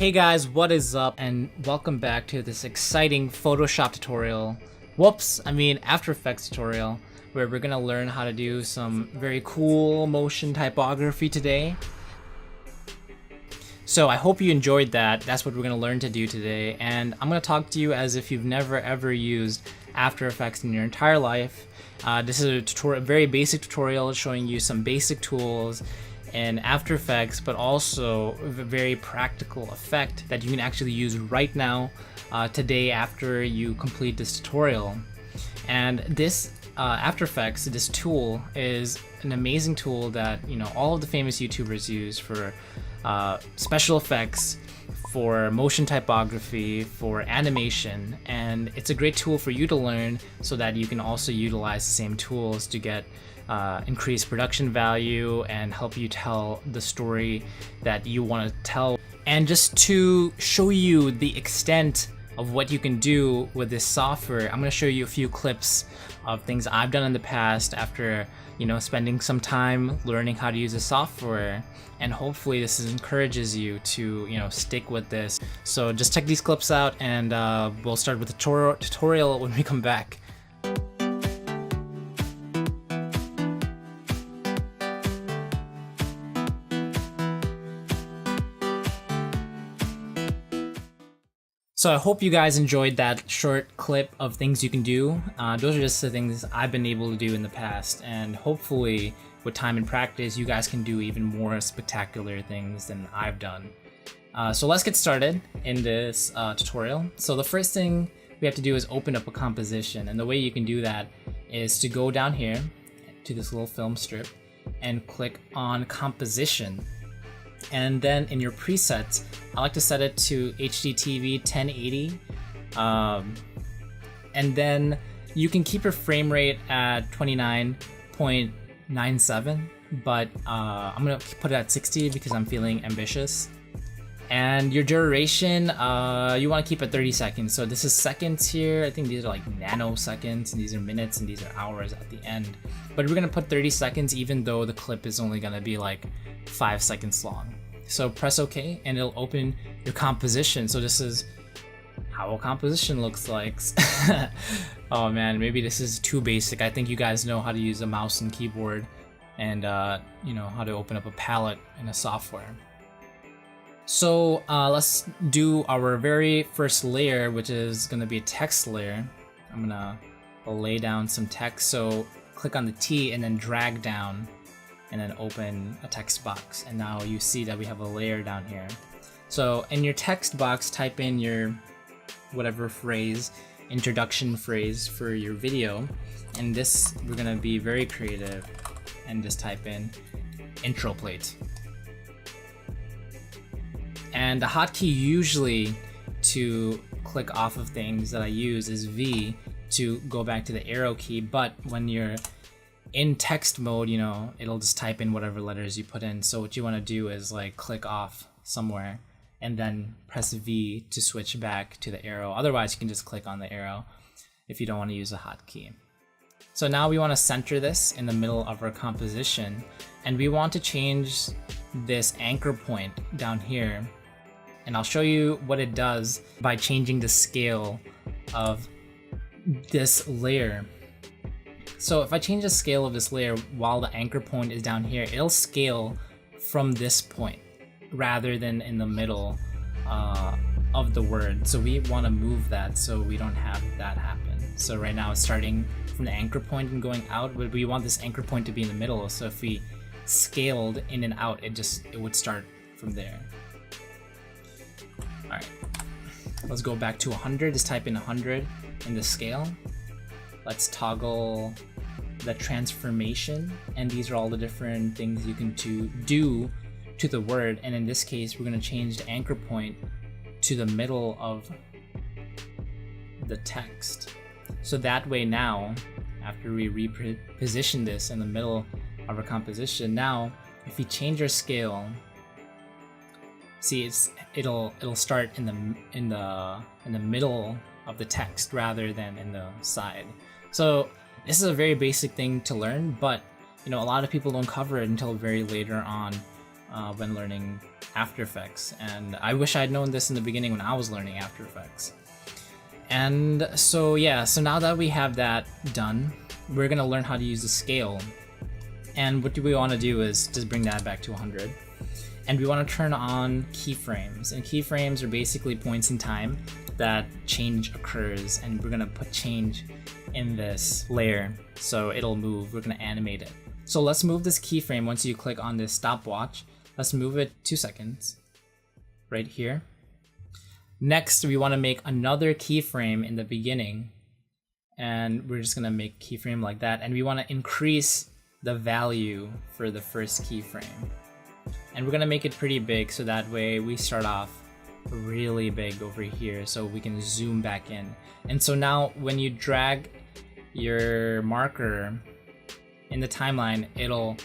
Hey guys, what is up, and welcome back to this exciting Photoshop tutorial. After Effects tutorial, where we're gonna learn how to do some very cool motion typography today. So I hope you enjoyed that. That's what we're gonna learn to do today, and I'm gonna talk to you as if you've never ever used After Effects in your entire life. This is a tutorial, a very basic tutorial showing you some basic tools in After Effects, but also a very practical effect that you can actually use right now, today after you complete this tutorial. And this After Effects, this tool, is an amazing tool that all of the famous YouTubers use for special effects, for motion typography, for animation, and it's a great tool for you to learn so that you can also utilize the same tools to get increased production value and help you tell the story that you want to tell. And just to show you the extent of what you can do with this software, I'm going to show you a few clips of things I've done in the past after spending some time learning how to use the software, and hopefully this encourages you to stick with this. So just check these clips out, and we'll start with the tutorial when we come back. So I hope you guys enjoyed that short clip of things you can do. Those are just the things I've been able to do in the past, and hopefully with time and practice you guys can do even more spectacular things than I've done. So let's get started in this tutorial. So the first thing we have to do is open up a composition, and the way you can do that is to go down here to this little film strip and click on composition. And then in your presets, I like to set it to HDTV 1080, and then you can keep your frame rate at 29.97, but I'm gonna put it at 60 because I'm feeling ambitious. And your duration, you want to keep at 30 seconds. So this is seconds here. I think these are like nanoseconds, and these are minutes, and these are hours at the end. But we're gonna put 30 seconds even though the clip is only gonna be like 5 seconds long. So press OK and it'll open your composition. So this is how a composition looks like. Oh man, maybe this is too basic. I think you guys know how to use a mouse and keyboard, and how to open up a palette in a software. So let's do our very first layer, which is going to be a text layer. I'm gonna lay down some text. So click on the T and then drag down, and then open a text box, and now you see that we have a layer down here. So in your text box, type in your whatever phrase, introduction phrase for your video, and this, we're gonna be very creative and just type in intro plate. And the hotkey usually to click off of things that I use is V to go back to the arrow key, but when you're in text mode, it'll just type in whatever letters you put in. So what you want to do is like click off somewhere and then press V to switch back to the arrow. Otherwise you can just click on the arrow if you don't want to use a hotkey. So now we want to center this in the middle of our composition, and we want to change this anchor point down here, and I'll show you what it does by changing the scale of this layer. So if I change the scale of this layer while the anchor point is down here, it'll scale from this point rather than in the middle of the word. So we want to move that so we don't have that happen. So right now it's starting from the anchor point and going out, but we want this anchor point to be in the middle. So if we scaled in and out, it would start from there. All right, let's go back to 100. Just type in 100 in the scale. Let's toggle the transformation, and these are all the different things you can do to the word. And in this case, we're going to change the anchor point to the middle of the text. So that way now, after we reposition this in the middle of our composition, now if we change our scale, see it'll start in the middle of the text rather than in the side. So this is a very basic thing to learn, but a lot of people don't cover it until very later on when learning After Effects, and I wish I'd known this in the beginning when I was learning After Effects. And so yeah, so now that we have that done, we're gonna learn how to use the scale. And what do we want to do is just bring that back to 100. And we want to turn on keyframes. And keyframes are basically points in time that change occurs, and we're gonna put change in this layer so it'll move. We're gonna animate it. So let's move this keyframe. Once you click on this stopwatch, let's move it 2 seconds right here. Next, we want to make another keyframe in the beginning, and we're just gonna make keyframe like that, and we want to increase the value for the first keyframe, and we're gonna make it pretty big so that way we start off really big over here so we can zoom back in. And so now when you drag your marker in the timeline, it'll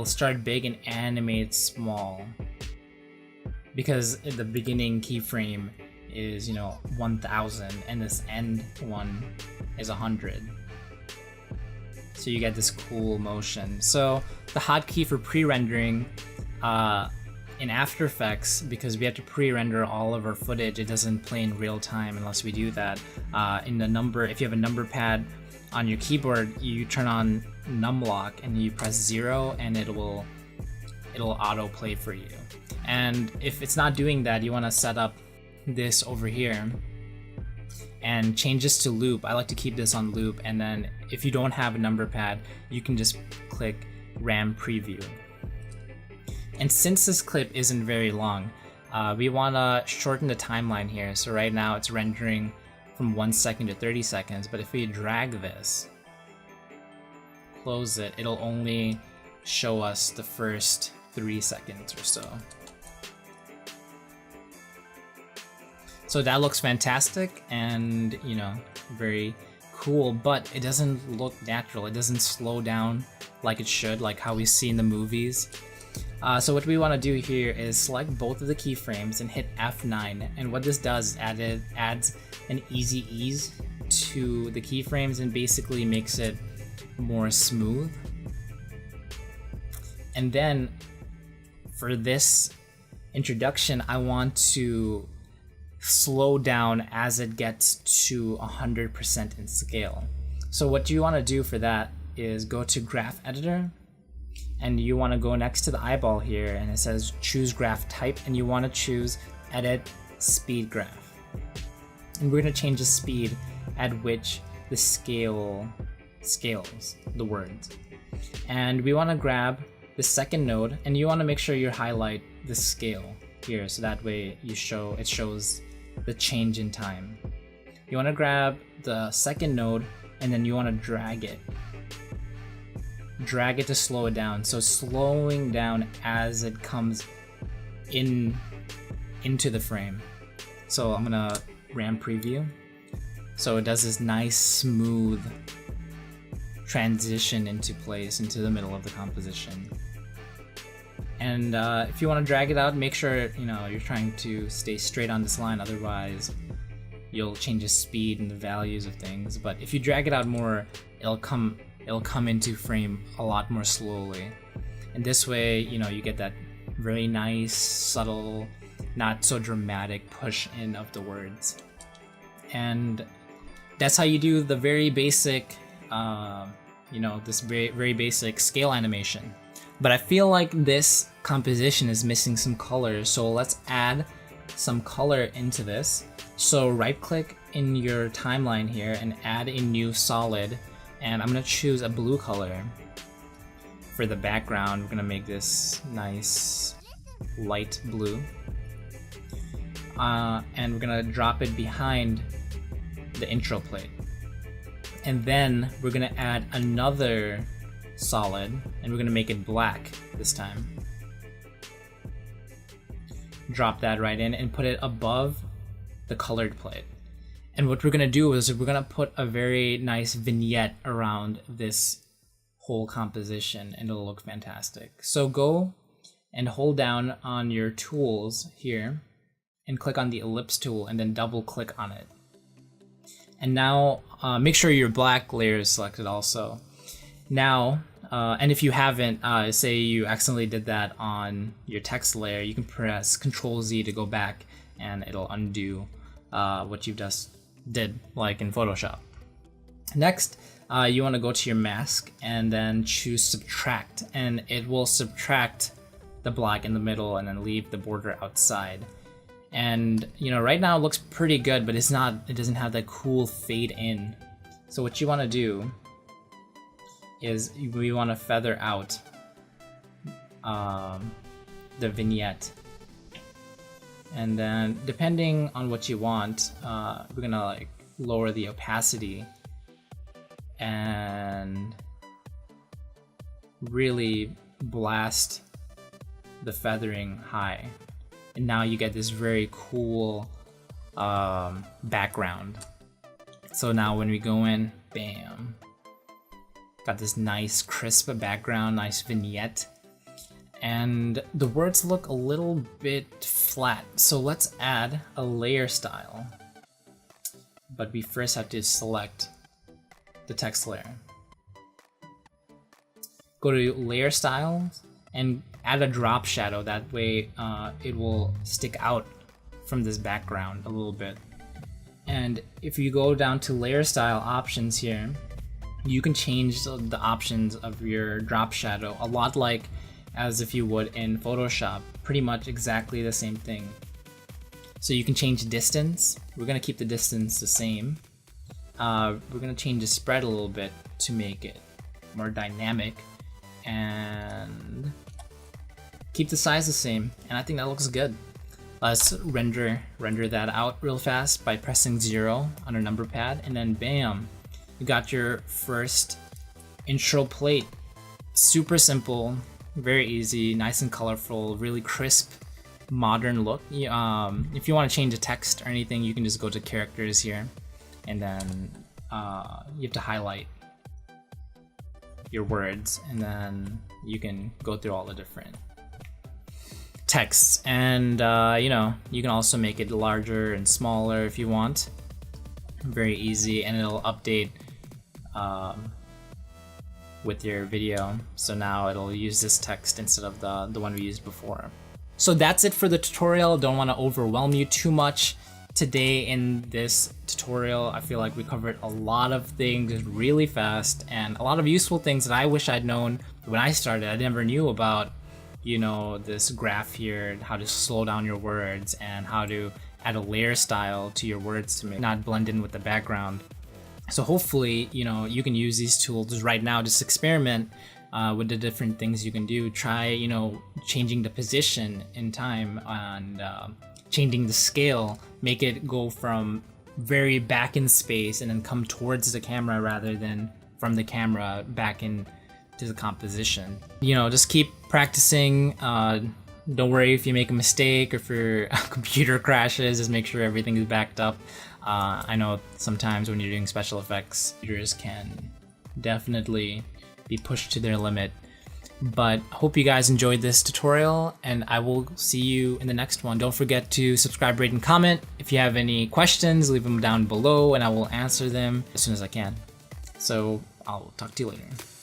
start big and animate small, because the beginning keyframe is 1000 and this end one is 100. So you get this cool motion. So the hotkey for pre-rendering in After Effects, because we have to pre-render all of our footage, it doesn't play in real time unless we do that. If you have a number pad on your keyboard, you turn on numlock and you press 0 and it'll auto play for you. And if it's not doing that, you want to set up this over here and change this to loop. I like to keep this on loop, and then if you don't have a number pad, you can just click RAM preview. And since this clip isn't very long, we want to shorten the timeline here. So right now it's rendering from 1 second to 30 seconds, but if we drag this, close it, it'll only show us the first 3 seconds or so. So that looks fantastic and very cool, but it doesn't look natural. It doesn't slow down like it should, like how we see in the movies. So what we want to do here is select both of the keyframes and hit F9, and what this does is it adds an easy ease to the keyframes and basically makes it more smooth. And then for this introduction, I want to slow down as it gets to 100% in scale. So what you want to do for that is go to Graph Editor, and you want to go next to the eyeball here, and it says choose graph type, and you want to choose edit speed graph. And we're going to change the speed at which the scales the words. And we want to grab the second node, and you want to make sure you highlight the scale here so that way it shows the change in time. You want to grab the second node, and then you want to drag it to slow it down. So slowing down as it comes into the frame. So I'm gonna RAM preview. So it does this nice smooth transition into place into the middle of the composition. And if you want to drag it out, make sure you're trying to stay straight on this line, otherwise you'll change the speed and the values of things. But if you drag it out more, it'll come into frame a lot more slowly. And this way, you get that very nice, subtle, not so dramatic push in of the words. And that's how you do the very basic, this very, very basic scale animation. But I feel like this composition is missing some color, so let's add some color into this. So right click in your timeline here and add a new solid, and I'm gonna choose a blue color for the background. We're gonna make this nice light blue, and we're gonna drop it behind the intro plate. And then we're gonna add another solid, and we're gonna make it black this time. Drop that right in and put it above the colored plate. And what we're gonna do is we're gonna put a very nice vignette around this whole composition, and it'll look fantastic. So go and hold down on your tools here and click on the ellipse tool and then double click on it. And now make sure your black layer is selected also. Now And if you haven't, say you accidentally did that on your text layer, you can press Control-Z to go back and it'll undo what you just did, like in Photoshop. Next, you want to go to your mask and then choose Subtract, and it will subtract the black in the middle and then leave the border outside. And you know, right now it looks pretty good, but it doesn't have that cool fade in. So what you want to do is we want to feather out the vignette, and then depending on what you want, we're gonna like lower the opacity and really blast the feathering high, and now you get this very cool background. So now when we go in, bam, got this nice crisp background, nice vignette, and the words look a little bit flat. So let's add a layer style, but we first have to select the text layer. Go to layer styles and add a drop shadow. That way it will stick out from this background a little bit. And if you go down to layer style options here, you can change the options of your drop shadow a lot like as if you would in Photoshop, pretty much exactly the same thing. So you can change distance. We're gonna keep the distance the same. We're gonna change the spread a little bit to make it more dynamic, and keep the size the same, and I think that looks good. Let's render that out real fast by pressing 0 on our number pad, and then bam, you got your first intro plate. Super simple, very easy, nice and colorful, really crisp, modern look. If you want to change the text or anything, you can just go to characters here, and then you have to highlight your words, and then you can go through all the different texts, and you know, you can also make it larger and smaller if you want. Very easy, and it'll update with your video, so now it'll use this text instead of the one we used before. So that's it for the tutorial. Don't want to overwhelm you too much today in this tutorial. I feel like we covered a lot of things really fast, and a lot of useful things that I wish I'd known when I started. I never knew about, you know, this graph here, how to slow down your words, and how to add a layer style to your words to not blend in with the background. So hopefully, you know, you can use these tools right now. Just experiment with the different things you can do. Try, you know, changing the position in time, and changing the scale. Make it go from very back in space and then come towards the camera rather than from the camera back in to the composition. You know, just keep practicing. Don't worry if you make a mistake or if your computer crashes. Just make sure everything is backed up. I know sometimes when you're doing special effects, computers can definitely be pushed to their limit. But hope you guys enjoyed this tutorial, and I will see you in the next one. Don't forget to subscribe, rate, and comment. If you have any questions, leave them down below and I will answer them as soon as I can. So I'll talk to you later.